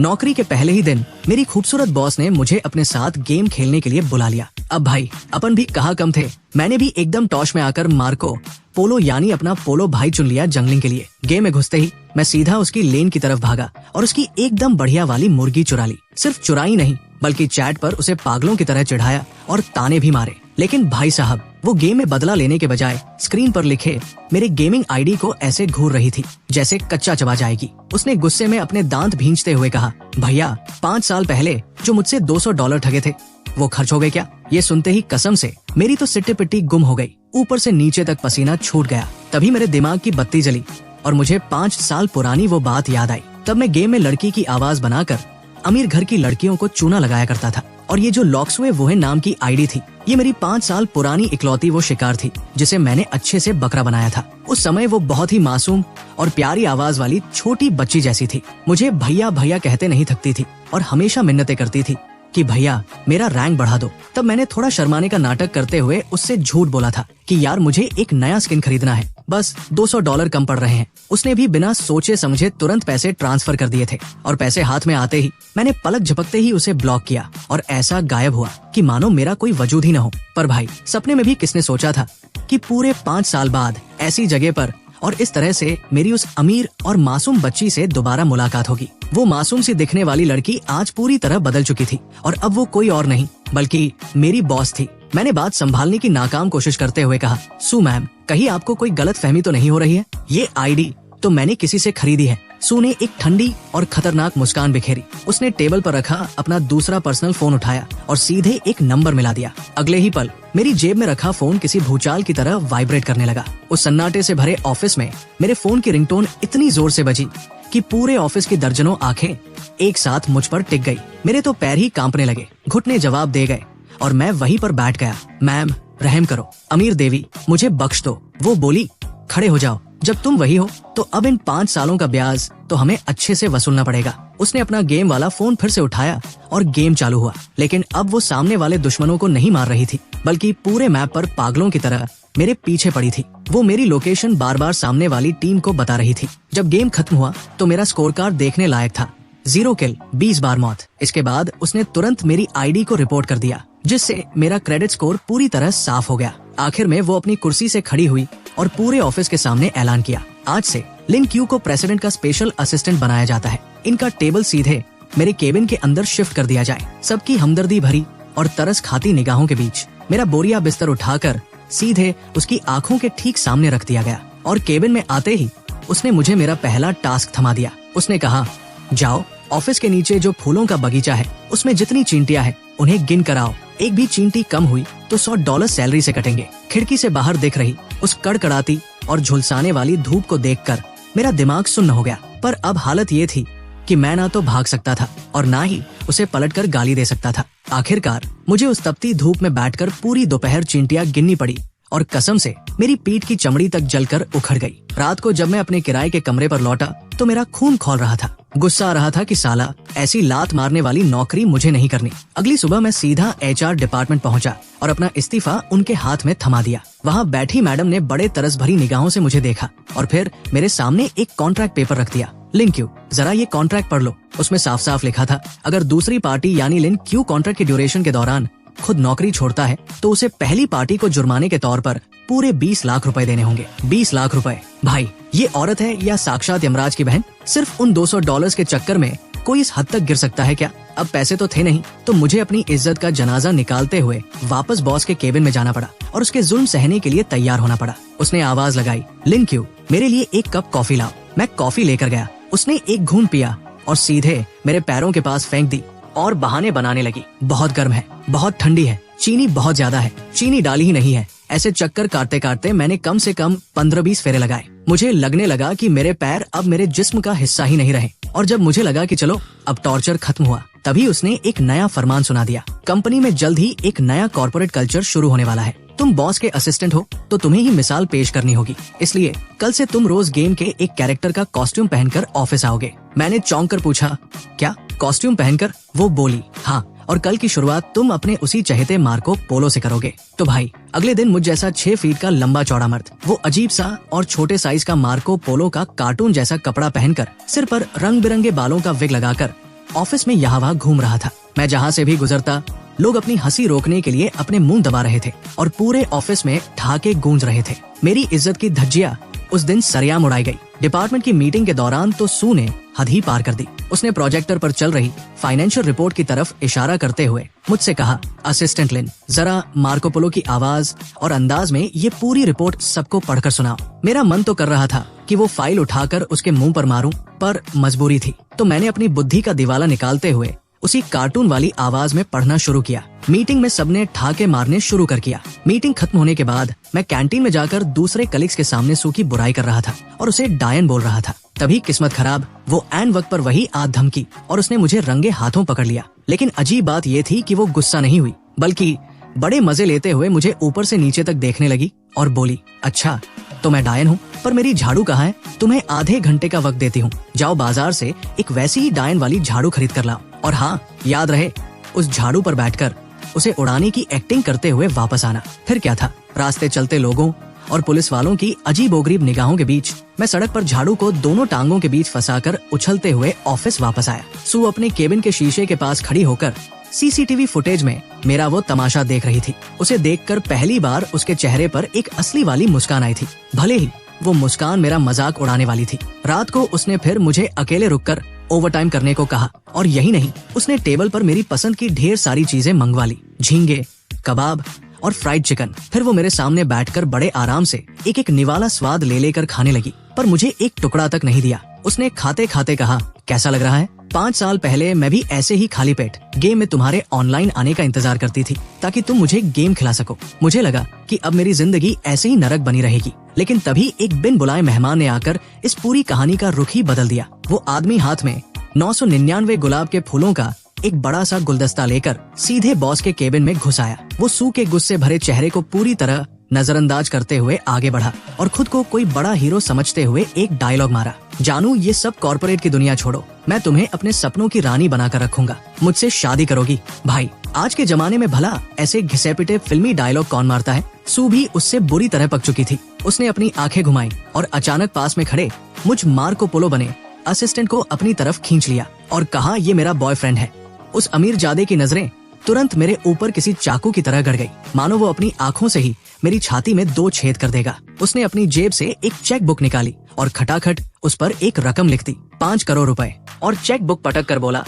नौकरी के पहले ही दिन मेरी खूबसूरत बॉस ने मुझे अपने साथ गेम खेलने के लिए बुला लिया। अब भाई अपन भी कहाँ कम थे, मैंने भी एकदम टॉश में आकर मार्को पोलो यानी अपना पोलो भाई चुन लिया जंगलिंग के लिए। गेम में घुसते ही मैं सीधा उसकी लेन की तरफ भागा और उसकी एकदम बढ़िया वाली मुर्गी चुरा ली। सिर्फ चुराई नहीं बल्कि चैट पर उसे पागलों की तरह चिढ़ाया और ताने भी मारे। लेकिन भाई साहब वो गेम में बदला लेने के बजाय स्क्रीन पर लिखे मेरे गेमिंग आईडी को ऐसे घूर रही थी जैसे कच्चा चबा जाएगी। उसने गुस्से में अपने दांत भींचते हुए कहा, भैया 5 साल पहले जो मुझसे $200 ठगे थे वो खर्च हो गए क्या? ये सुनते ही कसम से मेरी तो सिट्टी पिट्टी गुम हो गई, ऊपर से नीचे तक पसीना छूट गया। तभी मेरे दिमाग की बत्ती जली और मुझे 5 साल पुरानी वो बात याद आई। तब मैं गेम में लड़की की आवाज बनाकर अमीर घर की लड़कियों को चूना लगाया करता था और ये जो लॉक्सवे वोहेन नाम की आईडी थी ये मेरी 5 साल पुरानी इकलौती वो शिकार थी जिसे मैंने अच्छे से बकरा बनाया था। उस समय वो बहुत ही मासूम और प्यारी आवाज वाली छोटी बच्ची जैसी थी। मुझे भैया भैया कहते नहीं थकती थी और हमेशा मिन्नतें करती थी कि भैया मेरा रैंक बढ़ा दो। तब मैंने थोड़ा शर्माने का नाटक करते हुए उससे झूठ बोला था कि यार मुझे एक नया स्किन खरीदना है, बस $200 कम पड़ रहे हैं। उसने भी बिना सोचे समझे तुरंत पैसे ट्रांसफर कर दिए थे और पैसे हाथ में आते ही मैंने पलक झपकते ही उसे ब्लॉक किया और ऐसा गायब हुआ कि मानो मेरा कोई वजूद ही न हो। पर भाई सपने में भी किसने सोचा था कि पूरे 5 साल बाद ऐसी जगह पर और इस तरह से मेरी उस अमीर और मासूम बच्ची से दोबारा मुलाकात होगी। वो मासूम सी दिखने वाली लड़की आज पूरी तरह बदल चुकी थी और अब वो कोई और नहीं बल्कि मेरी बॉस थी। मैंने बात संभालने की नाकाम कोशिश करते हुए कहा, सू मैम कहीं आपको कोई गलत फहमी तो नहीं हो रही है? ये आईडी तो मैंने किसी से खरीदी है। सू ने एक ठंडी और खतरनाक मुस्कान बिखेरी। उसने टेबल पर रखा अपना दूसरा पर्सनल फोन उठाया और सीधे एक नंबर मिला दिया। अगले ही पल मेरी जेब में रखा फोन किसी भूचाल की तरह वाइब्रेट करने लगा। उस सन्नाटे से भरे ऑफिस में मेरे फोन की रिंगटोन इतनी जोर से बजी कि पूरे ऑफिस की दर्जनों आंखें एक साथ मुझ पर टिक गई। मेरे तो पैर ही कांपने लगे, घुटने जवाब दे गए और मैं वहीं पर बैठ गया। मैम रहम करो, अमीर देवी मुझे बख्श दो। वो बोली, खड़े हो जाओ, जब तुम वही हो तो अब इन 5 सालों का ब्याज तो हमें अच्छे से वसूलना पड़ेगा। उसने अपना गेम वाला फोन फिर से उठाया और गेम चालू हुआ। लेकिन अब वो सामने वाले दुश्मनों को नहीं मार रही थी बल्कि पूरे मैप पर पागलों की तरह मेरे पीछे पड़ी थी। वो मेरी लोकेशन बार बार सामने वाली टीम को बता रही थी। जब गेम खत्म हुआ तो मेरा स्कोर कार्ड देखने लायक था। 0 किल, 20 बार मौत। इसके बाद उसने तुरंत मेरी आईडी को रिपोर्ट कर दिया जिससे मेरा क्रेडिट स्कोर पूरी तरह साफ हो गया। आखिर में वो अपनी कुर्सी से खड़ी हुई और पूरे ऑफिस के सामने ऐलान किया, आज से लिन क्यू को प्रेसिडेंट का स्पेशल असिस्टेंट बनाया जाता है। इनका टेबल सीधे मेरे केबिन के अंदर शिफ्ट कर दिया जाए। सबकी हमदर्दी भरी और तरस खाती निगाहों के बीच मेरा बोरिया बिस्तर उठाकर सीधे उसकी आंखों के ठीक सामने रख दिया गया और केबिन में आते ही उसने मुझे मेरा पहला टास्क थमा दिया। उसने कहा, जाओ ऑफिस के नीचे जो फूलों का बगीचा है उसमें जितनी चींटियां हैं उन्हें गिन कर आओ। एक भी चींटी कम हुई तो $100 सैलरी से कटेंगे। खिड़की से बाहर दिख रही उस कड़कड़ाती और झुलसाने वाली धूप को देखकर मेरा दिमाग सुन्न हो गया। पर अब हालत ये थी कि मैं ना तो भाग सकता था और ना ही उसे पलटकर गाली दे सकता था। आखिरकार मुझे उस तपती धूप में बैठकर पूरी दोपहर चींटियां गिननी पड़ी और कसम से मेरी पीठ की चमड़ी तक जलकर उखड़ गई। रात को जब मैं अपने किराए के कमरे पर लौटा तो मेरा खून खौल रहा था। गुस्सा आ रहा था कि साला ऐसी लात मारने वाली नौकरी मुझे नहीं करनी। अगली सुबह मैं सीधा HR डिपार्टमेंट पहुंचा और अपना इस्तीफा उनके हाथ में थमा दिया। वहां बैठी मैडम ने बड़े तरस भरी निगाहों से मुझे देखा और फिर मेरे सामने एक कॉन्ट्रैक्ट पेपर रख दिया। लिन क्यू, जरा ये कॉन्ट्रैक्ट पढ़ लो। उसमें साफ साफ लिखा था, अगर दूसरी पार्टी यानी लिन क्यू कॉन्ट्रैक्ट की ड्यूरेशन के दौरान खुद नौकरी छोड़ता है तो उसे पहली पार्टी को जुर्माने के तौर पर पूरे 20 लाख रुपए देने होंगे। 20 लाख रुपए। भाई ये औरत है या साक्षात यमराज की बहन? सिर्फ उन $200 के चक्कर में कोई इस हद तक गिर सकता है क्या? अब पैसे तो थे नहीं तो मुझे अपनी इज्जत का जनाजा निकालते हुए वापस बॉस के केबिन में जाना पड़ा और उसके जुल्म सहने के लिए तैयार होना पड़ा। उसने आवाज लगाई, लिन क्यू मेरे लिए एक कप कॉफी लाओ। मैं कॉफी लेकर गया। उसने एक घूंट पिया और सीधे मेरे पैरों के पास फेंक दी और बहाने बनाने लगी, बहुत गर्म है, बहुत ठंडी है, चीनी बहुत ज्यादा है, चीनी डाली ही नहीं है। ऐसे चक्कर काटते काटते मैंने कम से कम 15-20 फेरे लगाए। मुझे लगने लगा कि मेरे पैर अब मेरे जिस्म का हिस्सा ही नहीं रहे और जब मुझे लगा कि चलो अब टॉर्चर खत्म हुआ तभी उसने एक नया फरमान सुना दिया, कंपनी में जल्द ही एक नया कॉर्पोरेट कल्चर शुरू होने वाला है। तुम बॉस के असिस्टेंट हो तो तुम्हें ही मिसाल पेश करनी होगी, इसलिए कल से तुम रोज गेम के एक कैरेक्टर का कॉस्ट्यूम पहनकर ऑफिस आओगे। मैंने चौंक कर पूछा, क्या कॉस्ट्यूम पहनकर? वो बोली, हाँ, और कल की शुरुआत तुम अपने उसी चहेते मार्को पोलो से करोगे। तो भाई अगले दिन मुझ जैसा 6 फीट का लंबा चौड़ा मर्द वो अजीब सा और छोटे साइज का मार्को पोलो का कार्टून जैसा कपड़ा पहनकर सिर पर रंग बिरंगे बालों का विग लगाकर ऑफिस में यहाँ वहाँ घूम रहा था। मैं जहाँ से भी गुजरता लोग अपनी हंसी रोकने के लिए अपने मुंह दबा रहे थे और पूरे ऑफिस में ठहाके गूंज रहे थे। मेरी इज्जत की धज्जियां उस दिन सरेआम उड़ाई गई। डिपार्टमेंट की मीटिंग के दौरान तो सू ने हद ही पार कर दी। उसने प्रोजेक्टर पर चल रही फाइनेंशियल रिपोर्ट की तरफ इशारा करते हुए मुझसे कहा, असिस्टेंट लिन, जरा मार्को पोलो की आवाज और अंदाज में ये पूरी रिपोर्ट सबको पढ़कर सुनाओ। मेरा मन तो कर रहा था कि वो फाइल उठाकर उसके मुंह पर मारूं, पर मजबूरी थी, तो मैंने अपनी बुद्धि का दिवाला निकालते हुए उसी कार्टून वाली आवाज में पढ़ना शुरू किया। मीटिंग में सबने ठाके मारने शुरू कर किया। मीटिंग खत्म होने के बाद मैं कैंटीन में जाकर दूसरे कलीग्स के सामने सू की बुराई कर रहा था और उसे डायन बोल रहा था। तभी किस्मत खराब, वो ऐन वक्त पर वही आ धमकी और उसने मुझे रंगे हाथों पकड़ लिया। लेकिन अजीब बात ये थी कि वो गुस्सा नहीं हुई, बल्कि बड़े मजे लेते हुए मुझे ऊपर से नीचे तक देखने लगी और बोली, अच्छा तो मैं डायन हूँ, पर मेरी झाड़ू कहाँ है? तुम्हें आधे घंटे का वक्त देती हूँ, जाओ बाजार से एक वैसी ही डायन वाली झाड़ू खरीद कर लाओ। और हाँ, याद रहे उस झाड़ू पर बैठकर उसे उड़ाने की एक्टिंग करते हुए वापस आना। फिर क्या था, रास्ते चलते लोगों और पुलिस वालों की अजीबोगरीब निगाहों के बीच मैं सड़क पर झाड़ू को दोनों टांगों के बीच फंसाकर उछलते हुए ऑफिस वापस आया। सू अपने केबिन के शीशे के पास खड़ी होकर सीसीटीवी फुटेज में मेरा वो तमाशा देख रही थी। उसे देखकर पहली बार उसके चेहरे पर एक असली वाली मुस्कान आई थी, भले ही वो मुस्कान मेरा मजाक उड़ाने वाली थी। रात को उसने फिर मुझे अकेले रुककर ओवरटाइम करने को कहा और यही नहीं, उसने टेबल पर मेरी पसंद की ढेर सारी चीजें मंगवा ली, झींगे, कबाब और फ्राइड चिकन। फिर वो मेरे सामने बैठकर बड़े आराम से एक एक निवाला स्वाद ले लेकर खाने लगी, पर मुझे एक टुकड़ा तक नहीं दिया। उसने खाते खाते कहा, कैसा लग रहा है? 5 साल पहले मैं भी ऐसे ही खाली पेट गेम में तुम्हारे ऑनलाइन आने का इंतजार करती थी ताकि तुम मुझे गेम खिला सको। मुझे लगा कि अब मेरी जिंदगी ऐसे ही नरक बनी रहेगी, लेकिन तभी एक बिन बुलाए मेहमान ने आकर इस पूरी कहानी का रुख ही बदल दिया। वो आदमी हाथ में 999 गुलाब के फूलों का एक बड़ा सा गुलदस्ता लेकर सीधे बॉस के केबिन में घुस आया। वो सू के गुस्से भरे चेहरे को पूरी तरह नजरअंदाज करते हुए आगे बढ़ा और खुद को कोई बड़ा हीरो समझते हुए एक डायलॉग मारा, जानू ये सब कॉर्पोरेट की दुनिया छोड़ो, मैं तुम्हें अपने सपनों की रानी बनाकर रखूंगा, मुझसे शादी करोगी? भाई, आज के जमाने में भला ऐसे घिसे पिटे फिल्मी डायलॉग कौन मारता है? सू भी उससे बुरी तरह पक चुकी थी। उसने अपनी आंखें घुमाई और अचानक पास में खड़े मुझ मार्को पोलो बने असिस्टेंट को अपनी तरफ खींच लिया और कहा, ये मेरा बॉयफ्रेंड है। उस अमीर जादे की नजरें तुरंत मेरे ऊपर किसी चाकू की तरह गड़ गई, मानो वो अपनी आंखों से ही मेरी छाती में 2 छेद कर देगा। उसने अपनी जेब से एक चेक बुक निकाली और खटाखट उस पर एक रकम लिख दी, 5 करोड़ रुपए, और चेक बुक पटक कर बोला,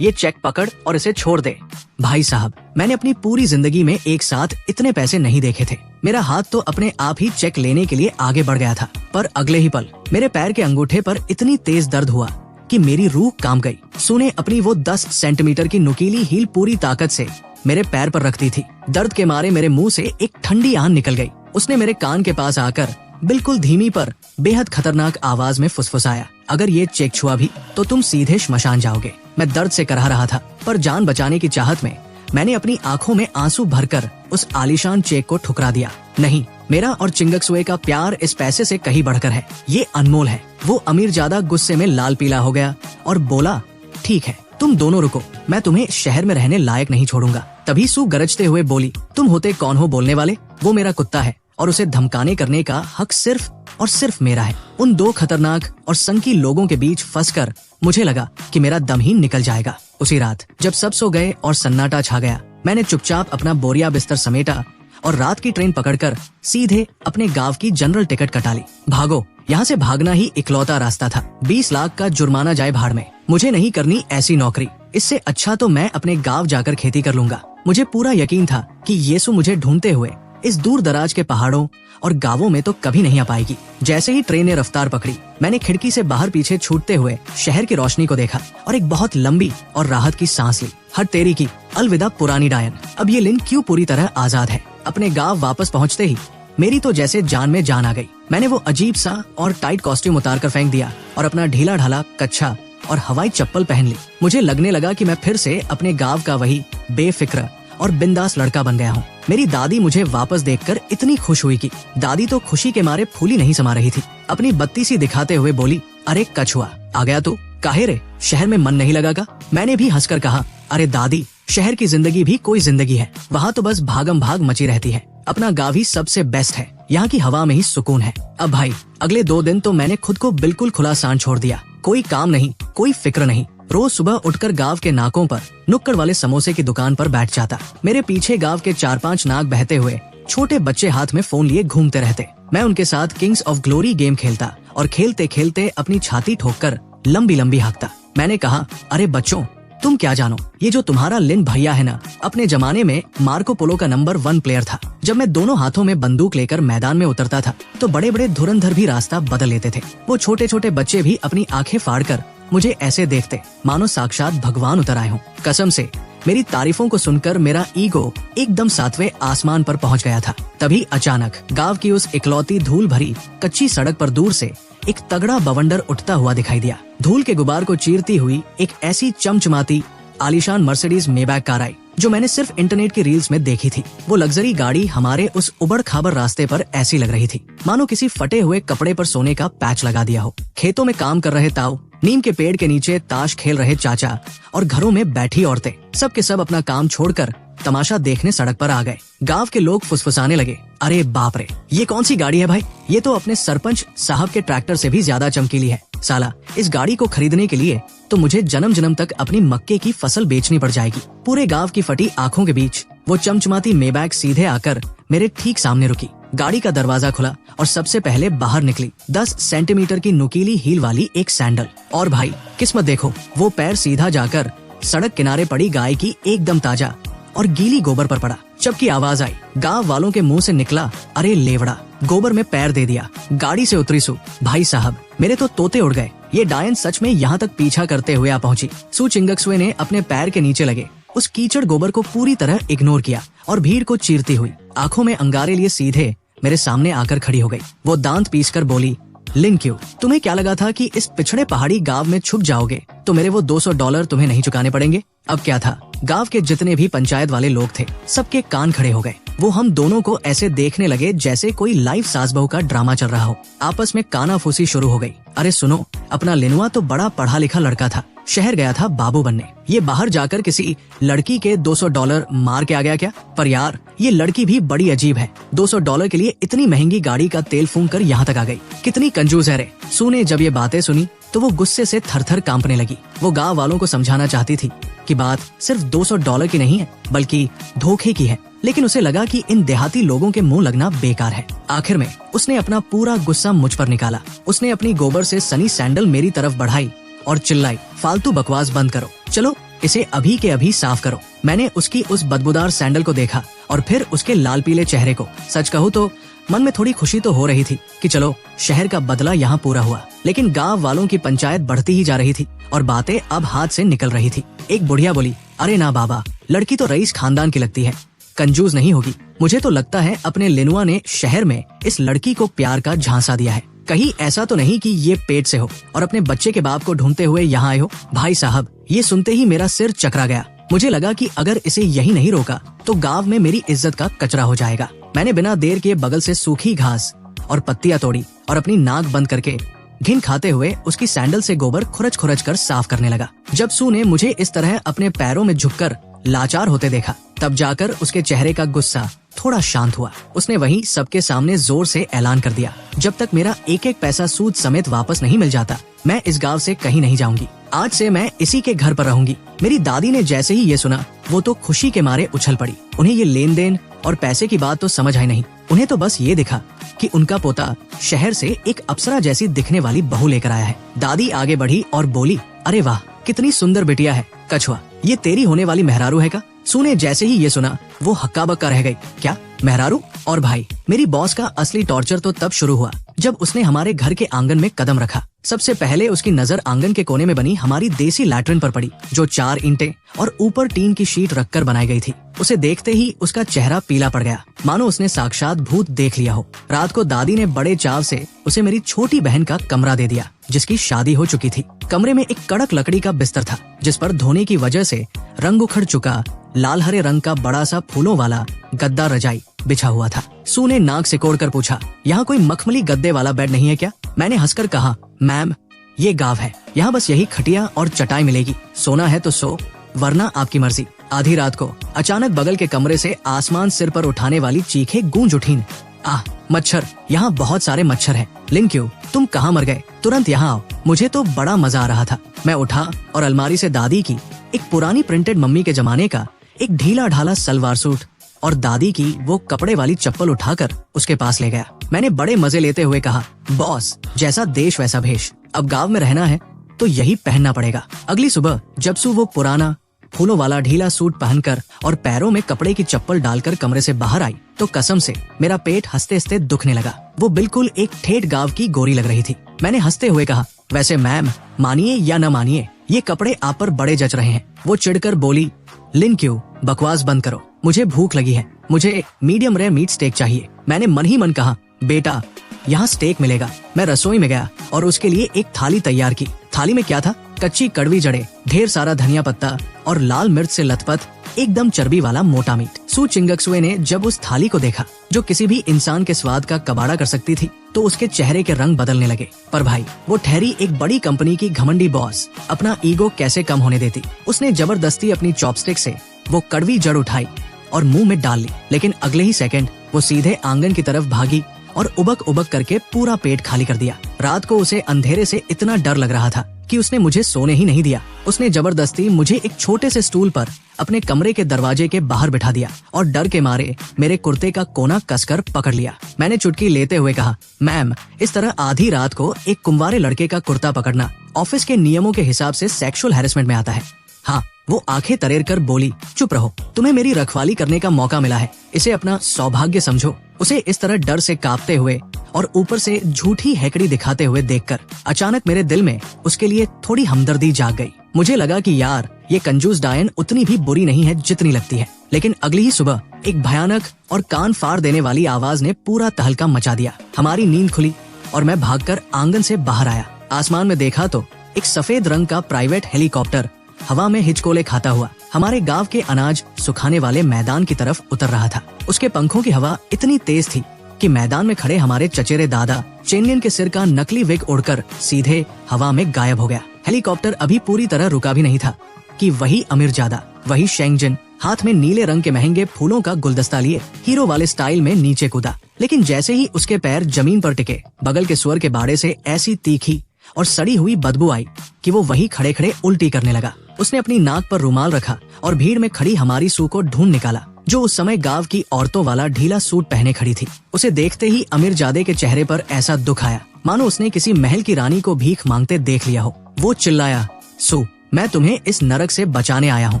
ये चेक पकड़ और इसे छोड़ दे। भाई साहब, मैंने अपनी पूरी जिंदगी में एक साथ इतने पैसे नहीं देखे थे। मेरा हाथ तो अपने आप ही चेक लेने के लिए आगे बढ़ गया था, पर अगले ही पल मेरे पैर के अंगूठे पर इतनी तेज दर्द हुआ कि मेरी रूह कांप गई। सू ने अपनी वो 10 सेंटीमीटर की नुकीली हील पूरी ताकत से मेरे पैर पर रख दी थी। दर्द के मारे मेरे मुंह से एक ठंडी आन निकल गई। उसने मेरे कान के पास आकर बिल्कुल धीमी पर बेहद खतरनाक आवाज में फुसफुसाया, अगर ये चेक छुआ भी तो तुम सीधे श्मशान जाओगे। मैं दर्द से करहा रहा था, पर जान बचाने की चाहत में मैंने अपनी आंखों में आंसू भरकर उस आलीशान चेक को ठुकरा दिया। नहीं, मेरा और चिंगकसुए का प्यार इस पैसे से कहीं बढ़कर है, ये अनमोल है। वो अमीर ज्यादा गुस्से में लाल पीला हो गया और बोला, ठीक है, तुम दोनों रुको, मैं तुम्हें शहर में रहने लायक नहीं छोड़ूंगा। तभी सू गरजते हुए बोली, तुम होते कौन हो बोलने वाले? वो मेरा कुत्ता है और उसे धमकाने करने का हक सिर्फ और सिर्फ मेरा है। उन 2 खतरनाक और संकी लोगों के बीच फंसकर मुझे लगा कि मेरा दम ही निकल जाएगा। उसी रात जब सब सो गए और सन्नाटा छा गया, मैंने चुपचाप अपना बोरिया बिस्तर समेटा और रात की ट्रेन पकड़कर सीधे अपने गांव की जनरल टिकट कटा ली। भागो, यहाँ से भागना ही इकलौता रास्ता था। 20 लाख का जुर्माना जाए भाड़ में, मुझे नहीं करनी ऐसी नौकरी। इससे अच्छा तो मैं अपने गांव जाकर खेती कर लूंगा। मुझे पूरा यकीन था कि येसु मुझे ढूंढते हुए इस दूर दराज के पहाड़ों और गांवों में तो कभी नहीं आ पाएगी। जैसे ही ट्रेन ने रफ्तार पकड़ी, मैंने खिड़की से बाहर पीछे छूटते हुए शहर की रोशनी को देखा और एक बहुत लंबी और राहत की सांस ली। हट तेरी की, अलविदा पुरानी डायन, अब ये लिन क्यों पूरी तरह आजाद है। अपने गांव वापस पहुंचते ही मेरी तो जैसे जान में जान आ गई। मैंने वो अजीब सा और टाइट कॉस्ट्यूम उतार कर फेंक दिया और अपना ढीला ढाला कच्छा और हवाई चप्पल पहन ली। मुझे लगने लगा कि मैं फिर से अपने गांव का वही बेफिक्र और बिंदास लड़का बन गया हूँ। मेरी दादी मुझे वापस देखकर इतनी खुश हुई कि दादी तो खुशी के मारे फूली नहीं समा रही थी। अपनी बत्ती सी दिखाते हुए बोली, अरे कछुआ, आ गया तू? काहे रे, शहर में मन नहीं लगागा? मैंने भी हंसकर कहा, अरे दादी, शहर की जिंदगी भी कोई जिंदगी है, वहाँ तो बस भागम भाग मची रहती है। अपना गांव ही सबसे बेस्ट है, यहाँ की हवा में ही सुकून है। अब भाई, अगले 2 दिन तो मैंने खुद को बिल्कुल खुला सांड छोड़ दिया। कोई काम नहीं, कोई फिक्र नहीं, रोज सुबह उठकर गांव के नाकों पर नुक्कड़ वाले समोसे की दुकान पर बैठ जाता। मेरे पीछे गांव के 4-5 नाक बहते हुए छोटे बच्चे हाथ में फोन लिए घूमते रहते। मैं उनके साथ किंग्स ऑफ ग्लोरी गेम खेलता और खेलते खेलते अपनी छाती ठोककर लंबी लंबी हाँकता। मैंने कहा, अरे बच्चों, तुम क्या जानो, ये जो तुम्हारा लिन भैया है ना, अपने जमाने में मार्को पोलो का नंबर 1 प्लेयर था। जब मैं दोनों हाथों में बंदूक लेकर मैदान में उतरता था तो बड़े बड़े धुरंधर भी रास्ता बदल लेते थे। वो छोटे छोटे बच्चे भी अपनी आंखें फाड़कर मुझे ऐसे देखते मानो साक्षात भगवान उतर आए हों। कसम से मेरी तारीफों को सुनकर मेरा ईगो एकदम 7वें आसमान पर पहुंच गया था। तभी अचानक गांव की उस इकलौती धूल भरी कच्ची सड़क पर दूर से एक तगड़ा बवंडर उठता हुआ दिखाई दिया। धूल के गुबार को चीरती हुई एक ऐसी चमचमाती आलीशान मर्सिडीज मेबैक कार आई जो मैंने सिर्फ इंटरनेट की रील्स में देखी थी। वो लग्जरी गाड़ी हमारे उस उबड़ खाबड़ रास्ते पर ऐसी लग रही थी मानो किसी फटे हुए कपड़े पर सोने का पैच लगा दिया हो। खेतों में काम कर रहे ताऊ, नीम के पेड़ के नीचे ताश खेल रहे चाचा और घरों में बैठी औरतें सब के सब अपना काम छोड़कर तमाशा देखने सड़क पर आ गए। गांव के लोग फुसफुसाने लगे, अरे बाप रे, ये कौन सी गाड़ी है भाई? ये तो अपने सरपंच साहब के ट्रैक्टर से भी ज्यादा चमकीली है। साला, इस गाड़ी को खरीदने के लिए तो मुझे जन्म जन्म तक अपनी मक्के की फसल बेचनी पड़ जाएगी। पूरे गांव की फटी आंखों के बीच वो चमचमाती मेबैक सीधे आकर मेरे ठीक सामने रुकी। गाड़ी का दरवाजा खुला और सबसे पहले बाहर निकली 10 सेंटीमीटर की नुकीली हील वाली एक सैंडल। और भाई किस्मत देखो, वो पैर सीधा जाकर सड़क किनारे पड़ी गाय की एकदम ताजा और गीली गोबर पर पड़ा। जबकि आवाज आई, गांव वालों के मुंह से निकला, अरे लेवड़ा, गोबर में पैर दे दिया। गाड़ी से उतरी सू, भाई साहब मेरे तो तोते उड़ गए। ये डायन सच में यहाँ तक पीछा करते हुए आ पहुंची। सू चिंगक्सुए ने अपने पैर के नीचे लगे उस कीचड़ गोबर को पूरी तरह इग्नोर किया और भीड़ को चीरती हुई आंखों में अंगारे लिए सीधे मेरे सामने आकर खड़ी हो गई। वो दांत पीसकर बोली, लिन क्यों, तुम्हें क्या लगा था कि इस पिछड़े पहाड़ी गांव में छुप जाओगे तो मेरे वो $200 तुम्हें नहीं चुकाने पड़ेंगे? अब क्या था, गांव के जितने भी पंचायत वाले लोग थे सबके कान खड़े हो गए। वो हम दोनों को ऐसे देखने लगे जैसे कोई लाइव सास बहू का ड्रामा चल रहा हो। आपस में कानाफूसी शुरू हो गई। अरे सुनो, अपना लिनुआ तो बड़ा पढ़ा लिखा लड़का था, शहर गया था बाबू बनने। ये बाहर जाकर किसी लड़की के $200 मार के आ गया क्या? पर यार ये लड़की भी बड़ी अजीब है, $200 के लिए इतनी महंगी गाड़ी का तेल फूंक कर यहाँ तक आ गई। कितनी कंजूस है रे। सू ने जब ये बातें सुनी तो वो गुस्से से थर-थर कांपने लगी। वो गांव वालों को समझाना चाहती थी कि बात सिर्फ $200 की नहीं है बल्कि धोखे की है, लेकिन उसे लगा कि इन देहाती लोगों के मुंह लगना बेकार है। आखिर में उसने अपना पूरा गुस्सा मुझ पर निकाला। उसने अपनी गोबर से सनी सैंडल मेरी तरफ बढ़ाई और चिल्लाई, फालतू बकवास बंद करो, चलो इसे अभी के अभी साफ करो। मैंने उसकी उस बदबूदार सैंडल को देखा और फिर उसके लाल पीले चेहरे को। सच कहूँ तो मन में थोड़ी खुशी तो हो रही थी कि चलो शहर का बदला यहाँ पूरा हुआ, लेकिन गांव वालों की पंचायत बढ़ती ही जा रही थी और बातें अब हाथ से निकल रही थी। एक बुढ़िया बोली, अरे ना बाबा, लड़की तो रईस खानदान की लगती है, कंजूस नहीं होगी। मुझे तो लगता है अपने लिनुआ ने शहर में इस लड़की को प्यार का झांसा दिया है। कहीं ऐसा तो नहीं कि ये पेट से हो और अपने बच्चे के बाप को ढूंढते हुए यहाँ आए हो। भाई साहब, ये सुनते ही मेरा सिर चकरा गया। मुझे लगा कि अगर इसे यही नहीं रोका तो गांव में मेरी इज्जत का कचरा हो जाएगा। मैंने बिना देर किए बगल से सूखी घास और पत्तियां तोड़ी और अपनी नाक बंद करके घिन खाते हुए उसकी सैंडल से गोबर खुरच खुरच कर साफ करने लगा। जब सू ने मुझे इस तरह अपने पैरों में झुककर लाचार होते देखा तब जाकर उसके चेहरे का गुस्सा थोड़ा शांत हुआ। उसने वहीं सबके सामने जोर से ऐलान कर दिया, जब तक मेरा एक एक पैसा सूद समेत वापस नहीं मिल जाता मैं इस गांव से कहीं नहीं जाऊंगी। आज से मैं इसी के घर पर रहूंगी। मेरी दादी ने जैसे ही ये सुना वो तो खुशी के मारे उछल पड़ी। उन्हें ये लेन देन और पैसे की बात तो समझ आई नहीं। उन्हें तो बस ये दिखा कि उनका पोता शहर से एक अप्सरा जैसी दिखने वाली बहू लेकर आया है। दादी आगे बढ़ी और बोली, अरे वाह, कितनी सुंदर बिटिया है कछुआ, ये तेरी होने वाली मेहरारू है का? सू ने जैसे ही ये सुना वो हक्का बक्का रह गई। क्या मेहरारू? और भाई मेरी बॉस का असली टॉर्चर तो तब शुरू हुआ जब उसने हमारे घर के आंगन में कदम रखा। सबसे पहले उसकी नजर आंगन के कोने में बनी हमारी देसी लैट्रिन पर पड़ी जो 4 ईंटें और ऊपर टीन की शीट रखकर बनाई गई थी। उसे देखते ही उसका चेहरा पीला पड़ गया मानो उसने साक्षात भूत देख लिया हो। रात को दादी ने बड़े चाव से उसे मेरी छोटी बहन का कमरा दे दिया जिसकी शादी हो चुकी थी। कमरे में एक कड़क लकड़ी का बिस्तर था जिस पर धोने की वजह से रंग उखड़ चुका लाल हरे रंग का बड़ा सा फूलों वाला गद्दा रजाई बिछा हुआ था। सू ने नाक सिकोड़ कर पूछा, यहाँ कोई मखमली गद्दे वाला बेड नहीं है क्या? मैंने हंसकर कहा, मैम ये गांव है, यहाँ बस यही खटिया और चटाई मिलेगी। सोना है तो सो, वरना आपकी मर्जी। आधी रात को अचानक बगल के कमरे से आसमान सिर पर उठाने वाली चीखें गूंज उठी। आह मच्छर, यहाँ बहुत सारे मच्छर हैं। लिन क्यों, तुम कहाँ मर गए? तुरंत यहाँ आओ। मुझे तो बड़ा मजा आ रहा था। मैं उठा और अलमारी से दादी की एक पुरानी प्रिंटेड मम्मी के जमाने का एक ढीला ढाला सलवार सूट और दादी की वो कपड़े वाली चप्पल उठाकर उसके पास ले गया। मैंने बड़े मजे लेते हुए कहा, बॉस जैसा देश वैसा भेष, अब गांव में रहना है तो यही पहनना पड़ेगा। अगली सुबह जब सू वो पुराना फूलों वाला ढीला सूट पहनकर और पैरों में कपड़े की चप्पल डालकर कमरे से बाहर आई तो कसम से मेरा पेट हंसते हंसते दुखने लगा। वो बिल्कुल एक ठेठ गांव की गोरी लग रही थी। मैंने हंसते हुए कहा, वैसे मैम मानिए या न मानिए ये कपड़े आप पर बड़े जच रहे हैं। वो चिढ़कर बोली, लिन क्यों, बकवास बंद करो, मुझे भूख लगी है, मुझे मीडियम रेयर मीट स्टेक चाहिए। मैंने मन ही मन कहा, बेटा यहाँ स्टेक मिलेगा। मैं रसोई में गया और उसके लिए एक थाली तैयार की। थाली में क्या था? कच्ची कड़वी जड़े, ढेर सारा धनिया पत्ता और लाल मिर्च से लथपथ एकदम चर्बी वाला मोटा मीट। सू चिंगक्सुए ने जब उस थाली को देखा जो किसी भी इंसान के स्वाद का कबाड़ा कर सकती थी तो उसके चेहरे के रंग बदलने लगे। पर भाई वो ठहरी एक बड़ी कंपनी की घमंडी बॉस अपना ईगो कैसे कम होने देती। उसने जबरदस्ती अपनी चॉपस्टिक से वो कड़वी जड़ उठाई और मुंह में डाल ली, लेकिन अगले ही सेकंड वो सीधे आंगन की तरफ भागी और उबक उबक करके पूरा पेट खाली कर दिया। रात को उसे अंधेरे से इतना डर लग रहा था कि उसने मुझे सोने ही नहीं दिया। उसने जबरदस्ती मुझे एक छोटे से स्टूल पर अपने कमरे के दरवाजे के बाहर बिठा दिया और डर के मारे मेरे कुर्ते का कोना कसकर पकड़ लिया। मैंने चुटकी लेते हुए कहा, मैम इस तरह आधी रात को एक कुंवारे लड़के का कुर्ता पकड़ना ऑफिस के नियमों के हिसाब से सेक्सुअल हैरेसमेंट में आता है। हाँ, वो आंखें तरेर कर बोली, चुप रहो, तुम्हें मेरी रखवाली करने का मौका मिला है, इसे अपना सौभाग्य समझो। उसे इस तरह डर से कांपते हुए और ऊपर से झूठी हैकड़ी दिखाते हुए देखकर अचानक मेरे दिल में उसके लिए थोड़ी हमदर्दी जाग गई। मुझे लगा कि यार ये कंजूस डायन उतनी भी बुरी नहीं है जितनी लगती है। लेकिन अगली ही सुबह एक भयानक और कान फाड़ देने वाली आवाज ने पूरा तहलका मचा दिया। हमारी नींद खुली और मैं भागकर आंगन से बाहर आया। आसमान में देखा तो एक सफेद रंग का प्राइवेट हेलीकॉप्टर हवा में हिचकोले खाता हुआ हमारे गांव के अनाज सुखाने वाले मैदान की तरफ उतर रहा था। उसके पंखों की हवा इतनी तेज थी कि मैदान में खड़े हमारे चचेरे दादा चेनलिन के सिर का नकली विग उड़कर सीधे हवा में गायब हो गया। हेलीकॉप्टर अभी पूरी तरह रुका भी नहीं था कि वही अमीरजादा, वही शेंगजिन हाथ में नीले रंग के महंगे फूलों का गुलदस्ता लिए हीरो वाले स्टाइल में नीचे कूदा। लेकिन जैसे ही उसके पैर जमीन पर टिके, बगल के सुअर के बाड़े से ऐसी तीखी और सड़ी हुई बदबू आई कि वो वही खड़े खड़े उल्टी करने लगा। उसने अपनी नाक पर रुमाल रखा और भीड़ में खड़ी हमारी सू को ढूंढ निकाला, जो उस समय गांव की औरतों वाला ढीला सूट पहने खड़ी थी। उसे देखते ही अमीरजादे के चेहरे पर ऐसा दुख आया मानो उसने किसी महल की रानी को भीख मांगते देख लिया हो। वो चिल्लाया, सू मैं तुम्हें इस नरक से बचाने आया हूँ।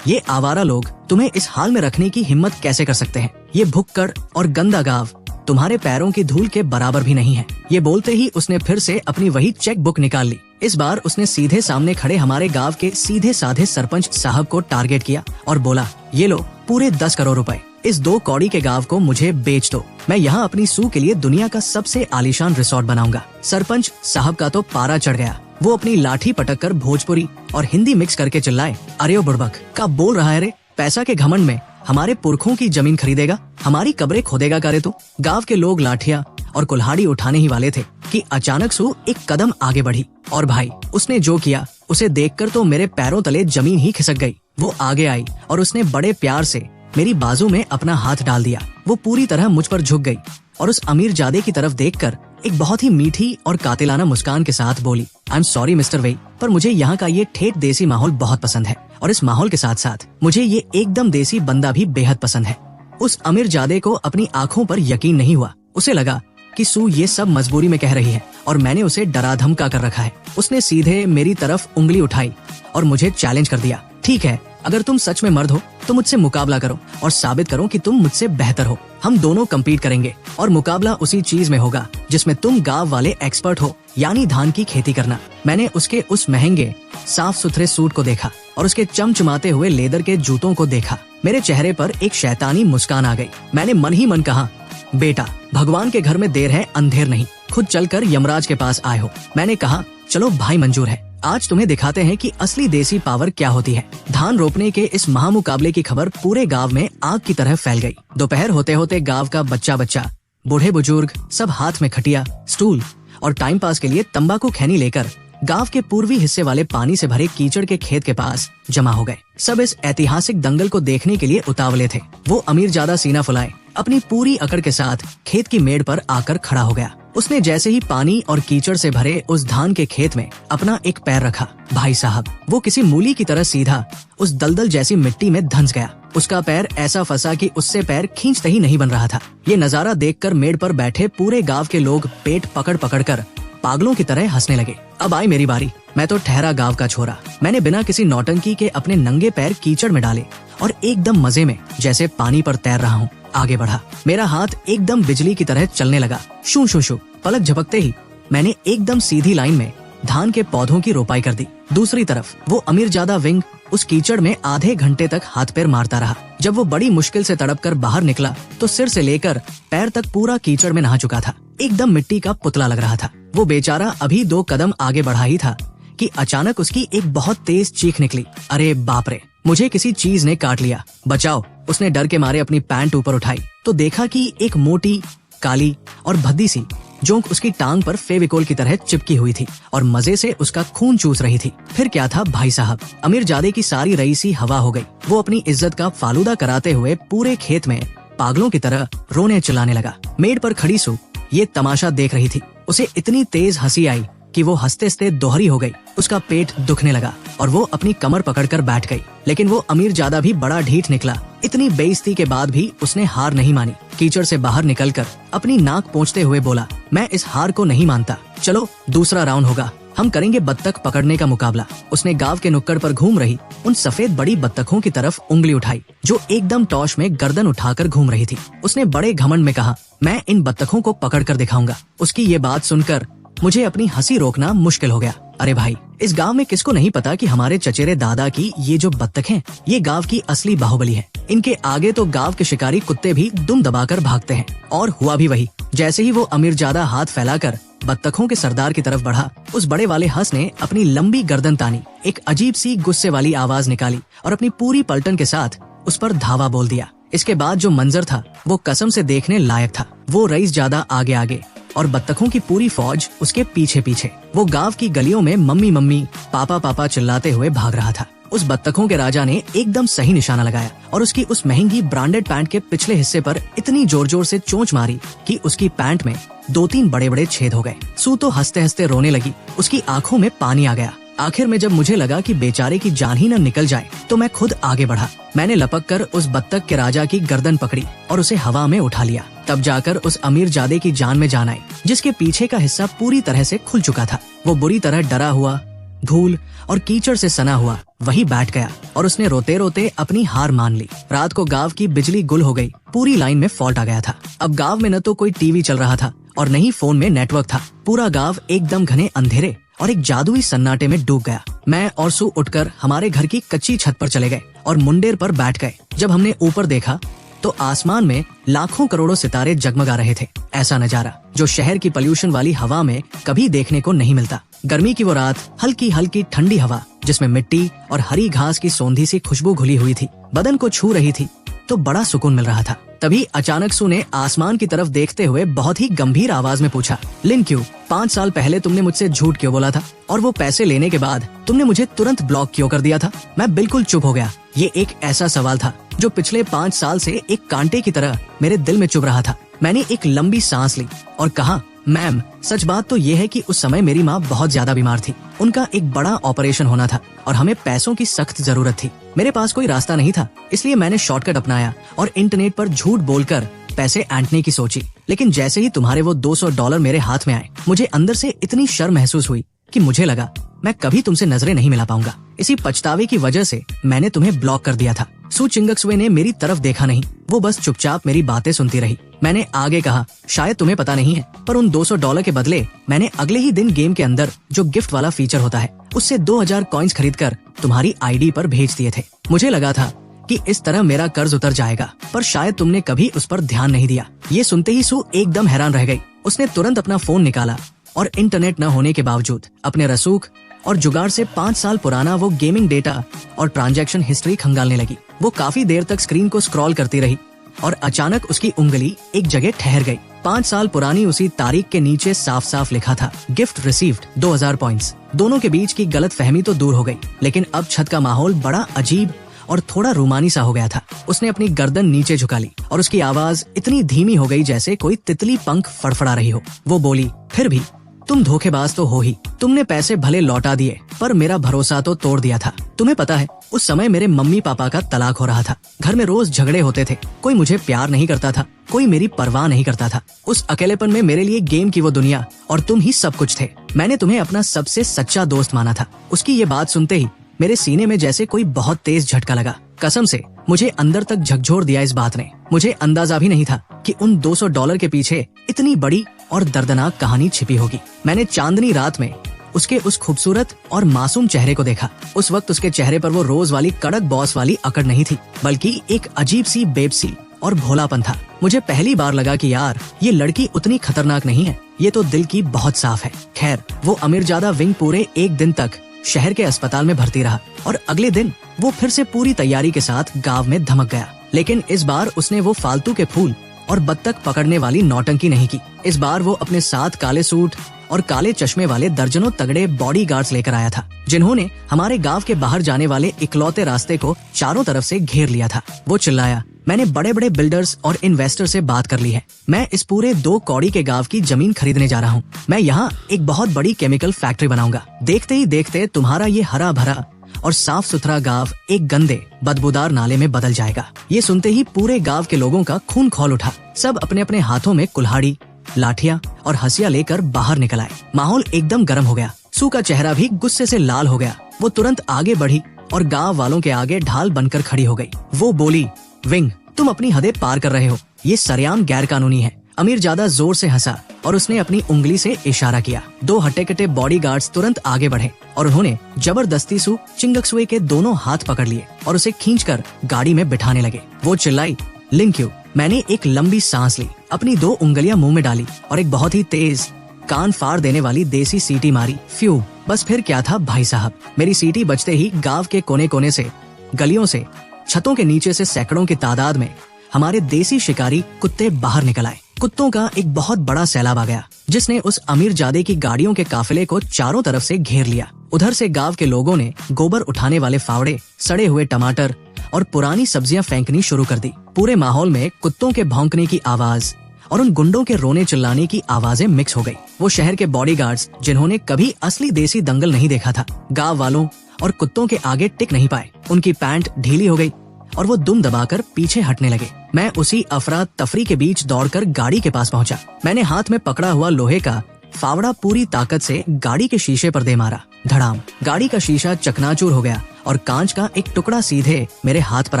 ये आवारा लोग तुम्हें इस हाल में रखने की हिम्मत कैसे कर सकते हैं? ये भुक्कड़ और गंदा गांव तुम्हारे पैरों की धूल के बराबर भी नहीं है। ये बोलते ही उसने फिर से अपनी वही चेक बुक निकाल ली। इस बार उसने सीधे सामने खड़े हमारे गांव के सीधे साधे सरपंच साहब को टारगेट किया और बोला, ये लो पूरे 10 करोड़ रुपए, इस 2 कौड़ी के गांव को मुझे बेच दो। मैं यहाँ अपनी सू के लिए दुनिया का सबसे आलीशान रिसोर्ट बनाऊंगा। सरपंच साहब का तो पारा चढ़ गया। वो अपनी लाठी पटक कर भोजपुरी और हिंदी मिक्स करके चिल्लाए, अरे ओ बुड़बक, क्या बोल रहा है रे? पैसा के घमंड में हमारे पुरखों की जमीन खरीदेगा, हमारी कब्रें खोदेगा करे तू? गांव के लोग लाठियां और कुल्हाड़ी उठाने ही वाले थे कि अचानक सू एक कदम आगे बढ़ी और भाई उसने जो किया उसे देखकर तो मेरे पैरों तले जमीन ही खिसक गई। वो आगे आई और उसने बड़े प्यार से मेरी बाजू में अपना हाथ डाल दिया। वो पूरी तरह मुझ पर झुक गई और उस अमीरजादे की तरफ देखकर एक बहुत ही मीठी और कातिलाना मुस्कान के साथ बोली, आई एम सॉरी मिस्टर वेई, पर मुझे यहाँ का ये ठेठ देसी माहौल बहुत पसंद है और इस माहौल के साथ साथ मुझे ये एकदम देसी बंदा भी बेहद पसंद है। उस अमीरजादे को अपनी आंखों पर यकीन नहीं हुआ। उसे लगा कि सू ये सब मजबूरी में कह रही है और मैंने उसे डरा धमका कर रखा है। उसने सीधे मेरी तरफ उंगली उठाई और मुझे चैलेंज कर दिया, ठीक है, अगर तुम सच में मर्द हो तो मुझसे मुकाबला करो और साबित करो कि तुम मुझसे बेहतर हो। हम दोनों कम्पीट करेंगे और मुकाबला उसी चीज में होगा जिसमें तुम गांव वाले एक्सपर्ट हो, यानी धान की खेती करना। मैंने उसके उस महंगे साफ सुथरे सूट को देखा और उसके चमचमाते हुए लेदर के जूतों को देखा। मेरे चेहरे पर एक शैतानी मुस्कान आ गई। मैंने मन ही मन कहा, बेटा भगवान के घर में देर है अंधेर नहीं, खुद चलकर यमराज के पास आए हो। मैंने कहा, चलो भाई मंजूर है, आज तुम्हें दिखाते हैं कि असली देसी पावर क्या होती है। धान रोपने के इस महामुकाबले की खबर पूरे गांव में आग की तरह फैल गई। दोपहर होते होते गांव का बच्चा बच्चा, बूढ़े बुजुर्ग सब हाथ में खटिया, स्टूल और टाइम पास के लिए तंबाकू खैनी लेकर गांव के पूर्वी हिस्से वाले पानी से भरे कीचड़ के खेत के पास जमा हो गए। सब इस ऐतिहासिक दंगल को देखने के लिए उतावले थे। वो अमीरजादा सीना फुलाए अपनी पूरी अकड़ के साथ खेत की मेड़ पर आकर खड़ा हो गया। उसने जैसे ही पानी और कीचड़ से भरे उस धान के खेत में अपना एक पैर रखा, भाई साहब, वो किसी मूली की तरह सीधा उस दलदल जैसी मिट्टी में धंस गया। उसका पैर ऐसा फंसा कि उससे पैर खींचते ही नहीं बन रहा था। ये नजारा देखकर मेड़ पर बैठे पूरे गांव के लोग पेट पकड़ पकड़ कर पागलों की तरह हंसने लगे। अब आई मेरी बारी। मैं तो ठहरा गांव का छोरा। मैंने बिना किसी नौटंकी के अपने नंगे पैर कीचड़ में डाले और एकदम मजे में, जैसे पानी पर तैर रहा हूँ, आगे बढ़ा। मेरा हाथ एकदम बिजली की तरह चलने लगा। शू शू शू। पलक झपकते ही मैंने एकदम सीधी लाइन में धान के पौधों की रोपाई कर दी। दूसरी तरफ वो अमीरजादा विंग उस कीचड़ में आधे घंटे तक हाथ पैर मारता रहा। जब वो बड़ी मुश्किल से तड़प कर बाहर निकला तो सिर से लेकर पैर तक पूरा कीचड़ में नहा चुका था। एकदम मिट्टी का पुतला लग रहा था। वो बेचारा अभी 2 कदम आगे बढ़ा ही था कि अचानक उसकी एक बहुत तेज चीख निकली। अरे बाप रे, मुझे किसी चीज ने काट लिया, बचाओ। उसने डर के मारे अपनी पैंट ऊपर उठाई तो देखा कि एक मोटी, काली और भद्दी सी जोंक उसकी टांग पर फेविकोल की तरह चिपकी हुई थी और मजे से उसका खून चूस रही थी। फिर क्या था भाई साहब, अमीरजादे की सारी रईसी हवा हो गई। वो अपनी इज्जत का फालूदा कराते हुए पूरे खेत में पागलों की तरह रोने चिल्लाने लगा। मेड़ पर खड़ी सू ये तमाशा देख रही थी। उसे इतनी तेज हंसी आई कि वो हंसते हंसते दोहरी हो गई। उसका पेट दुखने लगा और वो अपनी कमर पकड़कर बैठ गई। लेकिन वो अमीरजादा भी बड़ा ढीठ निकला। इतनी बेइज्जती के बाद भी उसने हार नहीं मानी। कीचड़ से बाहर निकलकर अपनी नाक पोंछते हुए बोला, मैं इस हार को नहीं मानता। चलो दूसरा राउंड होगा, हम करेंगे बत्तख पकड़ने का मुकाबला। उसने गांव के नुक्कड़ पर घूम रही उन सफेद बड़ी बत्तखों की तरफ उंगली उठाई जो एकदम टॉश में गर्दन उठाकर घूम रही थी। उसने बड़े घमंड में कहा, मैं इन बत्तखों को पकड़ कर दिखाऊंगा। उसकी ये बात सुनकर मुझे अपनी हंसी रोकना मुश्किल हो गया। अरे भाई, इस गांव में किसको नहीं पता कि हमारे चचेरे दादा की ये जो बत्तख हैं, ये गांव की असली बाहुबली है। इनके आगे तो गांव के शिकारी कुत्ते भी दुम दबाकर भागते हैं। और हुआ भी वही। जैसे ही वो अमीरजादा हाथ फैलाकर बत्तखों के सरदार की तरफ बढ़ा, उस बड़े वाले हंस ने अपनी लंबी गर्दन तानी, एक अजीब सी गुस्से वाली आवाज निकाली और अपनी पूरी पलटन के साथ उस पर धावा बोल दिया। इसके बाद जो मंजर था वो कसम से देखने लायक था। वो रईसजादा आगे आगे और बत्तखों की पूरी फौज उसके पीछे पीछे। वो गांव की गलियों में मम्मी मम्मी, पापा पापा चिल्लाते हुए भाग रहा था। उस बत्तखों के राजा ने एकदम सही निशाना लगाया और उसकी उस महंगी ब्रांडेड पैंट के पिछले हिस्से पर इतनी जोर जोर से चोंच मारी कि उसकी पैंट में 2-3 बड़े बड़े छेद हो गए। सू तो हंसते हंसते रोने लगी। उसकी आंखों में पानी आ गया। आखिर में जब मुझे लगा कि बेचारे की जान ही न निकल जाए तो मैं खुद आगे बढ़ा। मैंने लपक कर उस बत्तख के राजा की गर्दन पकड़ी और उसे हवा में उठा लिया। तब जाकर उस अमीरजादे की जान में जान आई, जिसके पीछे का हिस्सा पूरी तरह से खुल चुका था। वो बुरी तरह डरा हुआ, धूल और कीचड़ से सना हुआ वही बैठ गया और उसने रोते रोते अपनी हार मान ली। रात को गांव की बिजली गुल हो गई। पूरी लाइन में फॉल्ट आ गया था। अब गांव में न तो कोई टीवी चल रहा था और न ही फोन में नेटवर्क था। पूरा गांव एकदम घने अंधेरे और एक जादुई सन्नाटे में डूब गया। मैं और सू उठकर हमारे घर की कच्ची छत पर चले गए और मुंडेर पर बैठ गए। जब हमने ऊपर देखा तो आसमान में लाखों करोड़ों सितारे जगमगा रहे थे। ऐसा नजारा जो शहर की पॉल्यूशन वाली हवा में कभी देखने को नहीं मिलता। गर्मी की वो रात, हल्की हल्की ठंडी हवा जिसमें मिट्टी और हरी घास की सौंधी सी खुशबू घुली हुई थी, बदन को छू रही थी तो बड़ा सुकून मिल रहा था। तभी अचानक सू ने आसमान की तरफ देखते हुए बहुत ही गंभीर आवाज में पूछा, लिन क्यों, 5 साल पहले तुमने मुझसे झूठ क्यों बोला था? और वो पैसे लेने के बाद तुमने मुझे तुरंत ब्लॉक क्यों कर दिया था? मैं बिल्कुल चुप हो गया। ये एक ऐसा सवाल था जो पिछले 5 साल से एक कांटे की तरह मेरे दिल में चुभ रहा था। मैंने एक लंबी सांस ली और कहा, मैम, सच बात तो ये है कि उस समय मेरी माँ बहुत ज्यादा बीमार थी। उनका एक बड़ा ऑपरेशन होना था और हमें पैसों की सख्त जरूरत थी। मेरे पास कोई रास्ता नहीं था, इसलिए मैंने शॉर्टकट अपनाया और इंटरनेट पर झूठ बोलकर पैसे ऐंठने की सोची। लेकिन जैसे ही तुम्हारे वो $200 मेरे हाथ में आए, मुझे अंदर से इतनी शर्म महसूस हुई कि मुझे लगा मैं कभी तुमसे नजरें नहीं मिला पाऊंगा। इसी पछतावे की वजह से मैंने तुम्हें ब्लॉक कर दिया था। सू चिंगक्सवे ने मेरी तरफ देखा नहीं, वो बस चुपचाप मेरी बातें सुनती रही। मैंने आगे कहा, शायद तुम्हें पता नहीं है, पर उन $200 के बदले मैंने अगले ही दिन गेम के अंदर जो गिफ्ट वाला फीचर होता है, उससे 2000 कॉइन्स खरीदकर तुम्हारी आईडी पर भेज दिए थे। मुझे लगा था कि इस तरह मेरा कर्ज उतर जाएगा, पर शायद तुमने कभी उस पर ध्यान नहीं दिया। ये सुनते ही सू एकदम हैरान रह गई। उसने तुरंत अपना फोन निकाला और इंटरनेट न होने के बावजूद अपने रसूख और जुगाड़ से 5 साल पुराना वो गेमिंग डेटा और ट्रांजैक्शन हिस्ट्री खंगालने लगी। वो काफी देर तक स्क्रीन को स्क्रॉल करती रही और अचानक उसकी उंगली एक जगह ठहर गई। 5 साल पुरानी उसी तारीख के नीचे साफ साफ लिखा था, गिफ्ट रिसीव्ड 2000 पॉइंट्स। दोनों के बीच की गलत फहमी तो दूर हो गई, लेकिन अब छत का माहौल बड़ा अजीब और थोड़ा रूमानी सा हो गया था। उसने अपनी गर्दन नीचे झुका ली और उसकी आवाज इतनी धीमी हो गई जैसे कोई तितली पंख फड़फड़ा रही हो। वो बोली, फिर भी तुम धोखेबाज तो हो ही। तुमने पैसे भले लौटा दिए, पर मेरा भरोसा तो तोड़ दिया था। तुम्हें पता है, उस समय मेरे मम्मी पापा का तलाक हो रहा था। घर में रोज झगड़े होते थे। कोई मुझे प्यार नहीं करता था, कोई मेरी परवाह नहीं करता था। उस अकेलेपन में मेरे लिए गेम की वो दुनिया और तुम ही सब कुछ थे। मैंने तुम्हें अपना सबसे सच्चा दोस्त माना था। उसकी ये बात सुनते ही मेरे सीने में जैसे कोई बहुत तेज झटका लगा। कसम से मुझे अंदर तक झकझोर दिया इस बात ने। मुझे अंदाजा भी नहीं था कि उन $200 के पीछे इतनी बड़ी और दर्दनाक कहानी छिपी होगी। मैंने चांदनी रात में उसके उस खूबसूरत और मासूम चेहरे को देखा। उस वक्त उसके चेहरे पर वो रोज वाली कड़क बॉस वाली अकड़ नहीं थी, बल्कि एक अजीब सी बेबसी और भोलापन था। मुझे पहली बार लगा कि यार, ये लड़की उतनी खतरनाक नहीं है, ये तो दिल की बहुत साफ है। खैर, वो अमीरजादा विंग पूरे 1 दिन तक शहर के अस्पताल में भर्ती रहा और अगले दिन वो फिर से पूरी तैयारी के साथ गांव में धमक गया। लेकिन इस बार उसने वो फालतू के फूल और बत्तख पकड़ने वाली नौटंकी नहीं की। इस बार वो अपने साथ काले सूट और काले चश्मे वाले दर्जनों तगड़े बॉडीगार्ड्स लेकर आया था, जिन्होंने हमारे गांव के बाहर जाने वाले इकलौते रास्ते को चारों तरफ से घेर लिया था। वो चिल्लाया, मैंने बड़े बड़े बिल्डर्स और इन्वेस्टर से बात कर ली है। मैं इस पूरे 2 कौड़ी के गांव की जमीन खरीदने जा रहा हूँ। मैं यहाँ एक बहुत बड़ी केमिकल फैक्ट्री बनाऊंगा। देखते ही देखते तुम्हारा ये हरा भरा और साफ सुथरा गांव एक गंदे बदबूदार नाले में बदल जाएगा। ये सुनते ही पूरे गांव के लोगों का खून खौल उठा। सब अपने अपने हाथों में कुल्हाड़ी, लाठियां और हंसिया लेकर बाहर निकल आए। माहौल एकदम गर्म हो गया। सू का चेहरा भी गुस्से से लाल हो गया। वो तुरंत आगे बढ़ी और गांव वालों के आगे ढाल बनकर खड़ी हो गई। वो बोली, विंग, तुम अपनी हदें पार कर रहे हो। ये सरेआम गैर कानूनी है। अमीरजादा जोर से हंसा और उसने अपनी उंगली से इशारा किया। 2 हट्टे-कट्टे बॉडीगार्ड्स तुरंत आगे बढ़े और उन्होंने जबरदस्ती सू चिंगक्सुए के दोनों हाथ पकड़ लिए और उसे खींचकर गाड़ी में बिठाने लगे। वो चिल्लाई, लिंक्यू। मैंने एक लंबी सांस ली, अपनी 2 उंगलियां मुंह में डाली और एक बहुत ही तेज कान फाड़ देने वाली देसी सीटी मारी। फ्यू। बस फिर क्या था भाई साहब। मेरी सीटी बजते ही गांव के कोने कोने से, गलियों से, छतों के नीचे से सैकड़ों की तादाद में हमारे देसी शिकारी कुत्ते बाहर निकल आए। कुत्तों का एक बहुत बड़ा सैलाब आ गया, जिसने उस अमीरजादे की गाड़ियों के काफिले को चारों तरफ से घेर लिया। उधर से गांव के लोगों ने गोबर उठाने वाले फावड़े, सड़े हुए टमाटर और पुरानी सब्जियां फेंकनी शुरू कर दी। पूरे माहौल में कुत्तों के भौंकने की आवाज और उन गुंडों के रोने चिल्लाने की आवाजें मिक्स हो गई। वो शहर के बॉडीगार्ड्स, जिन्होंने कभी असली देसी दंगल नहीं देखा था, गांव वालों और कुत्तों के आगे टिक नहीं पाए। उनकी पैंट ढीली हो गई और वो दुम दबाकर पीछे हटने लगे। मैं उसी अफरा तफरी के बीच दौड़कर गाड़ी के पास पहुंचा। मैंने हाथ में पकड़ा हुआ लोहे का फावड़ा पूरी ताकत से गाड़ी के शीशे पर दे मारा। धड़ाम। गाड़ी का शीशा चकनाचूर हो गया और कांच का एक टुकड़ा सीधे मेरे हाथ पर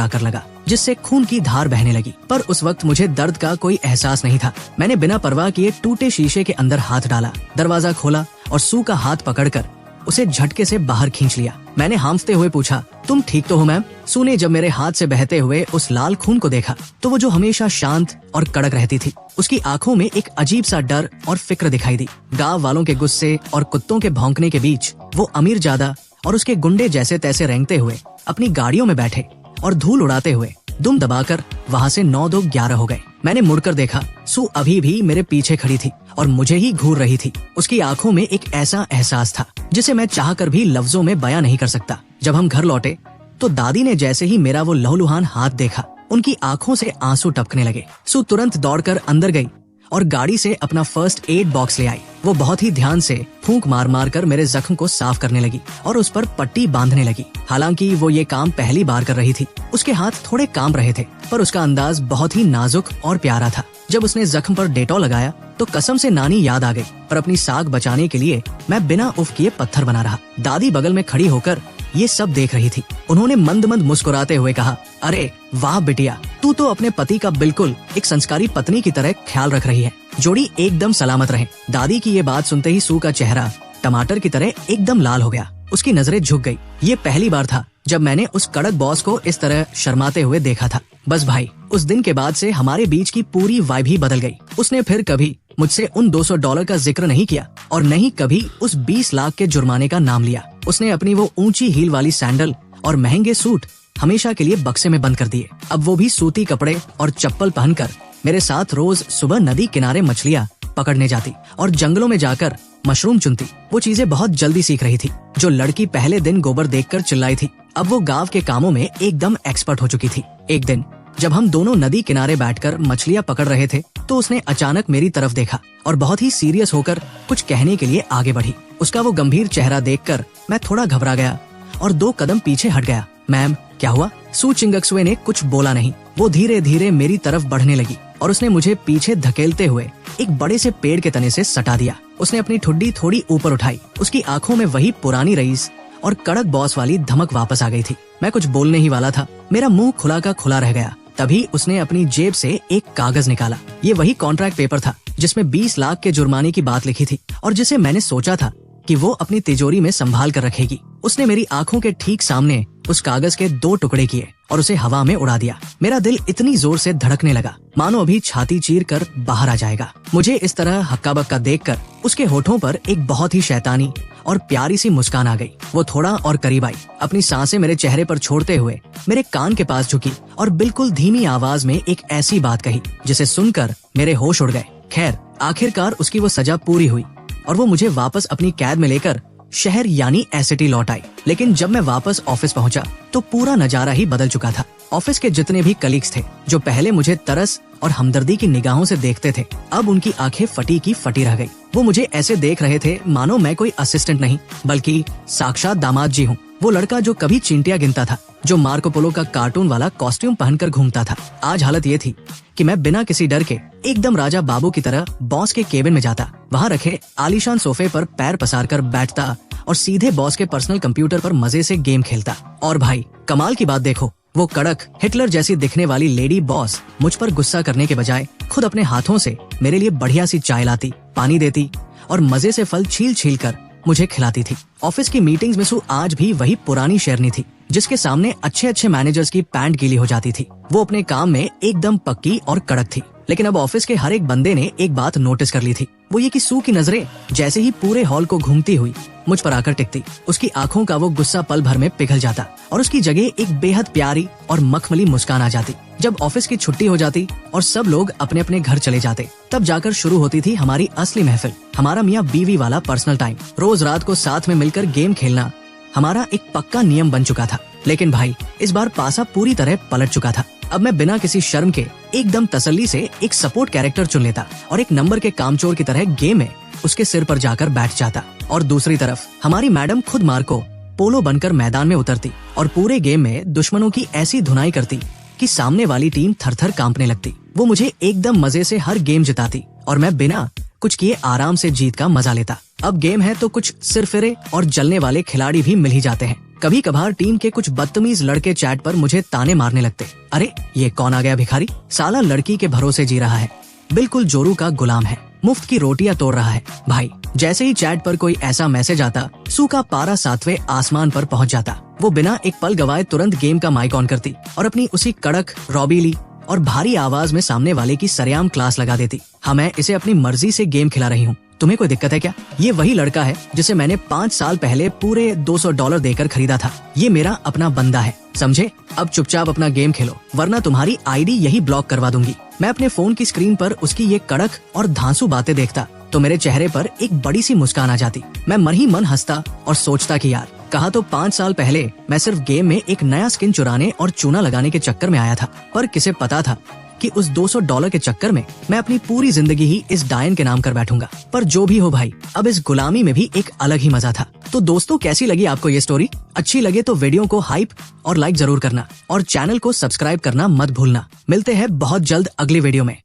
आकर लगा, जिससे खून की धार बहने लगी। पर उस वक्त मुझे दर्द का कोई एहसास नहीं था। मैंने बिना परवाह किए टूटे शीशे के अंदर हाथ डाला, दरवाजा खोला और सू का हाथ पकड़कर उसे झटके से बाहर खींच लिया। मैंने हांफते हुए पूछा, तुम ठीक तो हो मैम? सू ने जब मेरे हाथ से बहते हुए उस लाल खून को देखा तो वो जो हमेशा शांत और कड़क रहती थी, उसकी आंखों में एक अजीब सा डर और फिक्र दिखाई दी। गांव वालों के गुस्से और कुत्तों के भौंकने के बीच वो अमीरजादा और उसके गुंडे जैसे तैसे रेंगते हुए अपनी गाड़ियों में बैठे और धूल उड़ाते हुए दुम दबाकर वहाँ से 9-2-11 हो गए। मैंने मुड़कर देखा, सू अभी भी मेरे पीछे खड़ी थी और मुझे ही घूर रही थी। उसकी आंखों में एक ऐसा एहसास था जिसे मैं चाहकर भी लफ्जों में बयां नहीं कर सकता। जब हम घर लौटे तो दादी ने जैसे ही मेरा वो लहूलुहान हाथ देखा, उनकी आंखों से आंसू टपकने लगे। सू तुरंत दौड़कर अंदर गई और गाड़ी से अपना फर्स्ट एड बॉक्स ले आई। वो बहुत ही ध्यान से फूंक मार मार कर मेरे जख्म को साफ करने लगी और उस पर पट्टी बांधने लगी। हालांकि वो ये काम पहली बार कर रही थी। उसके हाथ थोड़े कांप रहे थे, पर उसका अंदाज बहुत ही नाजुक और प्यारा था। जब उसने जख्म पर डेटॉल लगाया तो कसम से नानी याद आ गई, पर अपनी साख बचाने के लिए मैं बिना उफ किए पत्थर बना रहा। दादी बगल में खड़ी होकर ये सब देख रही थी। उन्होंने मंद मंद मुस्कुराते हुए कहा, अरे वाह बिटिया, तू तो अपने पति का बिल्कुल एक संस्कारी पत्नी की तरह ख्याल रख रही है। जोड़ी एकदम सलामत रहे। दादी की ये बात सुनते ही सू का चेहरा टमाटर की तरह एकदम लाल हो गया। उसकी नजरें झुक गई। ये पहली बार था जब मैंने उस कड़क बॉस को इस तरह शर्माते हुए देखा था। बस भाई, उस दिन के बाद से हमारे बीच की पूरी वाइब ही बदल गई। उसने फिर कभी मुझसे उन $200 का जिक्र नहीं किया और नहीं कभी उस 20 लाख के जुर्माने का नाम लिया। उसने अपनी वो ऊंची हील वाली सैंडल और महंगे सूट हमेशा के लिए बक्से में बंद कर दिए। अब वो भी सूती कपड़े और चप्पल पहनकर मेरे साथ रोज सुबह नदी किनारे मछलियाँ पकड़ने जाती और जंगलों में जाकर मशरूम चुनती। वो चीजें बहुत जल्दी सीख रही थी। जो लड़की पहले दिन गोबर देखकर चिल्लाई थी, अब वो गांव के कामों में एकदम एक्सपर्ट हो चुकी थी। एक दिन जब हम दोनों नदी किनारे बैठकर मछलियाँ पकड़ रहे थे तो उसने अचानक मेरी तरफ देखा और बहुत ही सीरियस होकर कुछ कहने के लिए आगे बढ़ी। उसका वो गंभीर चेहरा देखकर मैं थोड़ा घबरा गया और 2 कदम पीछे हट गया। मैम, क्या हुआ? सू चिंगक्सुए ने कुछ बोला नहीं। वो धीरे धीरे मेरी तरफ बढ़ने लगी और उसने मुझे पीछे धकेलते हुए एक बड़े से पेड़ के तने से सटा दिया। उसने अपनी ठुड्डी थोड़ी ऊपर उठाई। उसकी आंखों में वही पुरानी रईस और कड़क बॉस वाली धमक वापस आ गई थी। मैं कुछ बोलने ही वाला था, मेरा मुंह खुला का खुला रह गया। तभी उसने अपनी जेब से एक कागज निकाला। ये वही कॉन्ट्रैक्ट पेपर था जिसमें 20 लाख के जुर्माने की बात लिखी थी और जिसे मैंने सोचा था कि वो अपनी तिजोरी में संभाल कर रखेगी। उसने मेरी आंखों के ठीक सामने उस कागज के 2 टुकड़े किए और उसे हवा में उड़ा दिया। मेरा दिल इतनी जोर से धड़कने लगा मानो अभी छाती चीर कर बाहर आ जाएगा। मुझे इस तरह हक्का बक्का देखकर उसके होठों पर एक बहुत ही शैतानी और प्यारी सी मुस्कान आ गई। वो थोड़ा और करीब आई, अपनी सांसें मेरे चेहरे पर छोड़ते हुए मेरे कान के पास झुकी और बिल्कुल धीमी आवाज में एक ऐसी बात कही जिसे सुनकर मेरे होश उड़ गए। खैर, आखिरकार उसकी वो सजा पूरी हुई और वो मुझे वापस अपनी कैद में लेकर शहर यानी एसिटी लौट आई। लेकिन जब मैं वापस ऑफिस पहुंचा तो पूरा नजारा ही बदल चुका था। ऑफिस के जितने भी कलीग्स थे जो पहले मुझे तरस और हमदर्दी की निगाहों से देखते थे, अब उनकी आंखें फटी की फटी रह गई। वो मुझे ऐसे देख रहे थे मानो मैं कोई असिस्टेंट नहीं बल्कि साक्षात दामाद जी हूँ। वो लड़का जो कभी चींटियां गिनता था, जो मार्को पोलो का कार्टून वाला कॉस्ट्यूम पहनकर घूमता था, आज हालत ये थी कि मैं बिना किसी डर के एकदम राजा बाबू की तरह बॉस के केबिन में जाता, वहाँ रखे आलीशान सोफे पर पैर पसार कर बैठता और सीधे बॉस के पर्सनल कंप्यूटर पर मजे से गेम खेलता। और भाई, कमाल की बात देखो, वो कड़क हिटलर जैसी दिखने वाली लेडी बॉस मुझ पर गुस्सा करने के बजाय खुद अपने हाथों से मेरे लिए बढ़िया सी चाय लाती, पानी देती और मजे से फल छील छील कर मुझे खिलाती थी। ऑफिस की मीटिंग्स में सू आज भी वही पुरानी शेरनी थी जिसके सामने अच्छे अच्छे मैनेजर्स की पैंट गीली हो जाती थी। वो अपने काम में एकदम पक्की और कड़क थी। लेकिन अब ऑफिस के हर एक बंदे ने एक बात नोटिस कर ली थी, वो ये कि सू की नजरें जैसे ही पूरे हॉल को घूमती हुई मुझ पर आकर टिकती, उसकी आंखों का वो गुस्सा पल भर में पिघल जाता और उसकी जगह एक बेहद प्यारी और मखमली मुस्कान आ जाती। जब ऑफिस की छुट्टी हो जाती और सब लोग अपने अपने घर चले जाते, तब जाकर शुरू होती थी हमारी असली महफिल, हमारा मियाँ बीवी वाला पर्सनल टाइम। रोज रात को साथ में मिलकर गेम खेलना हमारा एक पक्का नियम बन चुका था। लेकिन भाई, इस बार पासा पूरी तरह पलट चुका था। अब मैं बिना किसी शर्म के एकदम तसल्ली से एक सपोर्ट कैरेक्टर चुन लेता और एक नंबर के कामचोर की तरह गेम में उसके सिर पर जाकर बैठ जाता। और दूसरी तरफ हमारी मैडम खुद मार्को पोलो बनकर मैदान में उतरती और पूरे गेम में दुश्मनों की ऐसी धुनाई करती कि सामने वाली टीम थर-थर कांपने लगती। वो मुझे एकदम मजे से हर गेम जिताती और मैं बिना कुछ किए आराम से जीत का मजा लेता। अब गेम है तो कुछ सिरफिरे और जलने वाले खिलाड़ी भी मिल ही जाते हैं। कभी कभार टीम के कुछ बदतमीज लड़के चैट पर मुझे ताने मारने लगते, अरे ये कौन आ गया भिखारी, साला लड़की के भरोसे जी रहा है, बिल्कुल जोरू का गुलाम है, मुफ्त की रोटियां तोड़ रहा है। भाई, जैसे ही चैट पर कोई ऐसा मैसेज आता, सू का पारा 7वें आसमान पर पहुंच जाता। वो बिना एक पल गवाए तुरंत गेम का माइक ऑन करती और अपनी उसी कड़क, रॉबीली और भारी आवाज में सामने वाले की सरेआम क्लास लगा देती। हाँ, मैं इसे अपनी मर्जी से गेम खिला रही हूँ, तुम्हें कोई दिक्कत है क्या? ये वही लड़का है जिसे मैंने 5 साल पहले पूरे $200 देकर खरीदा था। ये मेरा अपना बंदा है, समझे? अब चुपचाप अपना गेम खेलो वरना तुम्हारी आईडी यही ब्लॉक करवा दूंगी। मैं अपने फोन की स्क्रीन पर उसकी ये कड़क और धांसू बातें देखता तो मेरे चेहरे पर एक बड़ी सी मुस्कान आ जाती। मैं मन ही मन हंसता और सोचता कि यार, कहा तो 5 साल पहले मैं सिर्फ गेम में एक नया स्किन चुराने और चूना लगाने के चक्कर में आया था, पर किसे पता था कि उस $200 के चक्कर में मैं अपनी पूरी जिंदगी ही इस डायन के नाम कर बैठूंगा। पर जो भी हो भाई, अब इस गुलामी में भी एक अलग ही मजा था। तो दोस्तों, कैसी लगी आपको ये स्टोरी? अच्छी लगे तो वीडियो को हाइप और लाइक जरूर करना और चैनल को सब्सक्राइब करना मत भूलना। मिलते हैं बहुत जल्द अगली वीडियो में।